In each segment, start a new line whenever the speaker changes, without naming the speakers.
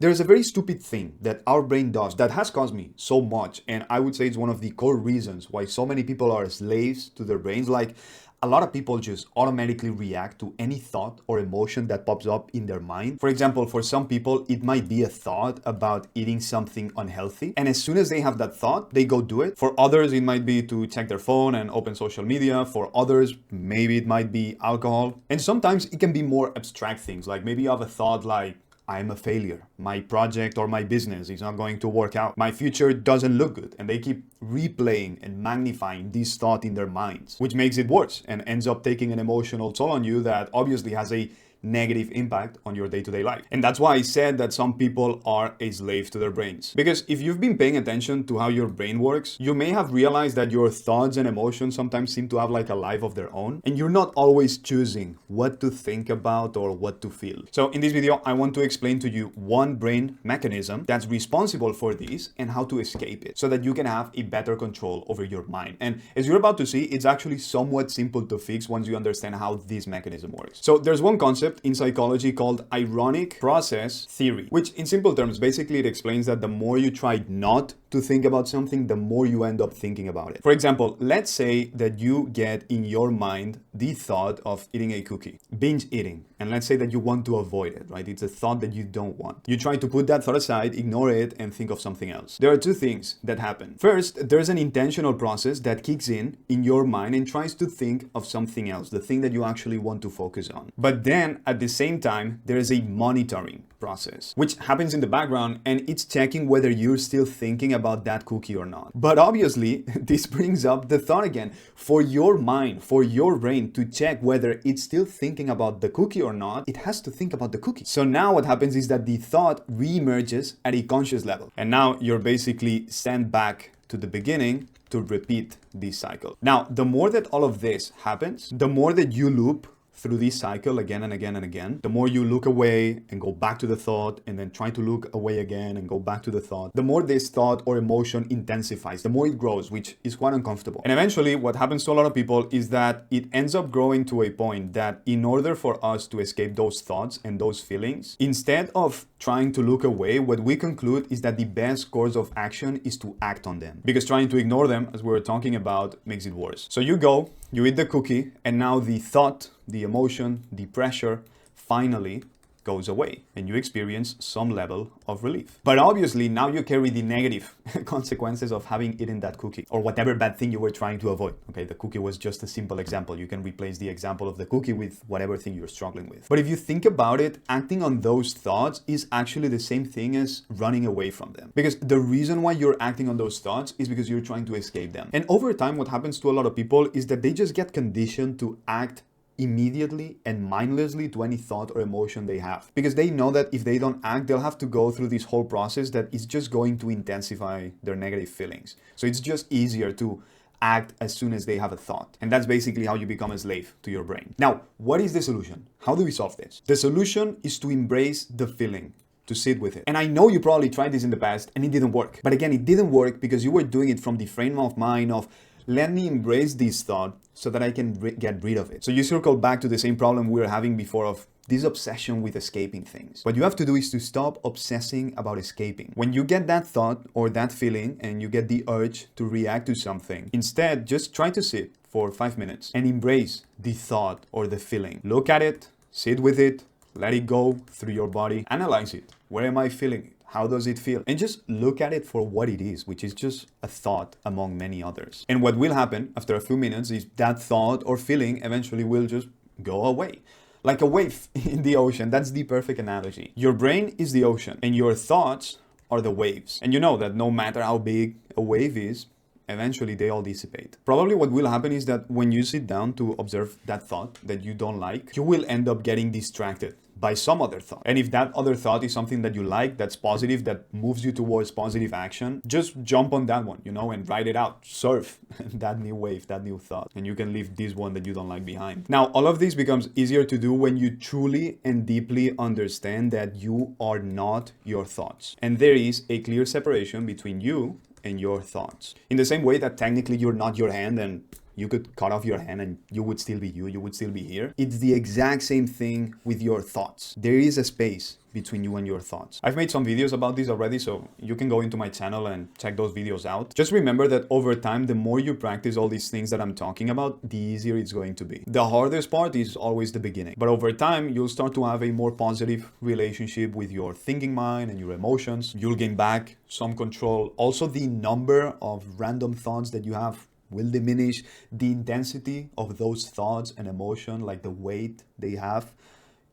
There's a very stupid thing that our brain does that has caused me so much, and I would say it's one of the core reasons why so many people are slaves to their brains. Like, a lot of people just automatically react to any thought or emotion that pops up in their mind. For example, for some people, it might be a thought about eating something unhealthy. And as soon as they have that thought, they go do it. For others, it might be to check their phone and open social media. For others, maybe it might be alcohol. And sometimes it can be more abstract things. Like maybe you have a thought like, I'm a failure. My project or my business is not going to work out. My future doesn't look good. And they keep replaying and magnifying this thought in their minds, which makes it worse and ends up taking an emotional toll on you that obviously has a negative impact on your day-to-day life. And that's why I said that some people are a slave to their brains. Because if you've been paying attention to how your brain works, you may have realized that your thoughts and emotions sometimes seem to have like a life of their own, and you're not always choosing what to think about or what to feel. So in this video, I want to explain to you one brain mechanism that's responsible for this and how to escape it so that you can have a better control over your mind. And as you're about to see, it's actually somewhat simple to fix once you understand how this mechanism works. So there's one concept in psychology called ironic process theory, which in simple terms, basically it explains that the more you try not to think about something, the more you end up thinking about it. For example, let's say that you get in your mind the thought of eating a cookie, binge eating, and let's say that you want to avoid it, right? It's a thought that you don't want. You try to put that thought aside, ignore it, and think of something else. There are two things that happen. First, there's an intentional process that kicks in your mind and tries to think of something else, the thing that you actually want to focus on. But then at the same time, there is a monitoring process, which happens in the background, and it's checking whether you're still thinking about that cookie or not. But obviously, this brings up the thought again. For your mind, for your brain to check whether it's still thinking about the cookie or not, it has to think about the cookie. So now what happens is that the thought re-emerges at a conscious level. And now you're basically sent back to the beginning to repeat this cycle. Now, the more that all of this happens, the more that you loop through this cycle again and again and again, the more you look away and go back to the thought and then try to look away again and go back to the thought, the more this thought or emotion intensifies, the more it grows, which is quite uncomfortable. And eventually what happens to a lot of people is that it ends up growing to a point that in order for us to escape those thoughts and those feelings, instead of trying to look away, what we conclude is that the best course of action is to act on them. Because trying to ignore them, as we were talking about, makes it worse. So you go, you eat the cookie, and now the thought, the emotion, the pressure finally goes away and you experience some level of relief. But obviously now you carry the negative consequences of having eaten that cookie or whatever bad thing you were trying to avoid. Okay, the cookie was just a simple example. You can replace the example of the cookie with whatever thing you're struggling with. But if you think about it, acting on those thoughts is actually the same thing as running away from them. Because the reason why you're acting on those thoughts is because you're trying to escape them. And over time, what happens to a lot of people is that they just get conditioned to act immediately and mindlessly to any thought or emotion they have, because they know that if they don't act, they'll have to go through this whole process that is just going to intensify their negative feelings. So it's just easier to act as soon as they have a thought. And that's basically how you become a slave to your brain. Now, what is the solution? How do we solve this? The solution is to embrace the feeling, to sit with it. And I know you probably tried this in the past and it didn't work. But again, it didn't work because you were doing it from the frame of mind of, let me embrace this thought so that I can get rid of it. So you circle back to the same problem we were having before of this obsession with escaping things. What you have to do is to stop obsessing about escaping. When you get that thought or that feeling and you get the urge to react to something, instead just try to sit for 5 minutes and embrace the thought or the feeling. Look at it, sit with it, let it go through your body, analyze it. Where am I feeling it? How does it feel? And just look at it for what it is, which is just a thought among many others. And what will happen after a few minutes is that thought or feeling eventually will just go away. Like a wave in the ocean. That's the perfect analogy. Your brain is the ocean and your thoughts are the waves. And you know that no matter how big a wave is, eventually they all dissipate. Probably what will happen is that when you sit down to observe that thought that you don't like, you will end up getting distracted by some other thought. And if that other thought is something that you like, that's positive, that moves you towards positive action, just jump on that one, and write it out. Surf that new wave, that new thought. And you can leave this one that you don't like behind. Now, all of this becomes easier to do when you truly and deeply understand that you are not your thoughts. And there is a clear separation between you and your thoughts. In the same way that technically you're not your hand and You could cut off your hand and you would still be you. You would still be here. It's the exact same thing with your thoughts. There is a space between you and your thoughts. I've made some videos about this already, so you can go into my channel and check those videos out. Just remember that over time, the more you practice all these things that I'm talking about, the easier it's going to be. The hardest part is always the beginning. But over time, you'll start to have a more positive relationship with your thinking mind and your emotions. You'll gain back some control. Also, the number of random thoughts that you have will diminish. The intensity of those thoughts and emotion, like the weight they have,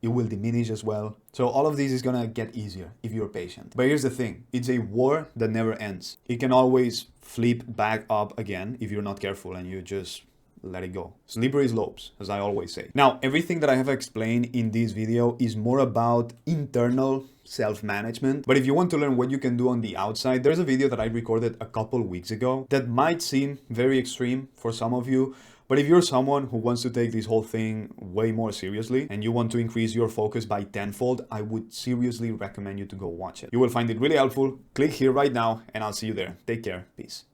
it will diminish as well. So all of this is gonna get easier if you're patient. But here's the thing, it's a war that never ends. It can always flip back up again if you're not careful and you just let it go. Slippery slopes, as I always say. Now, everything that I have explained in this video is more about internal self-management. But if you want to learn what you can do on the outside, there's a video that I recorded a couple weeks ago that might seem very extreme for some of you. But if you're someone who wants to take this whole thing way more seriously and you want to increase your focus by tenfold, I would seriously recommend you to go watch it. You will find it really helpful. Click here right now and I'll see you there. Take care. Peace.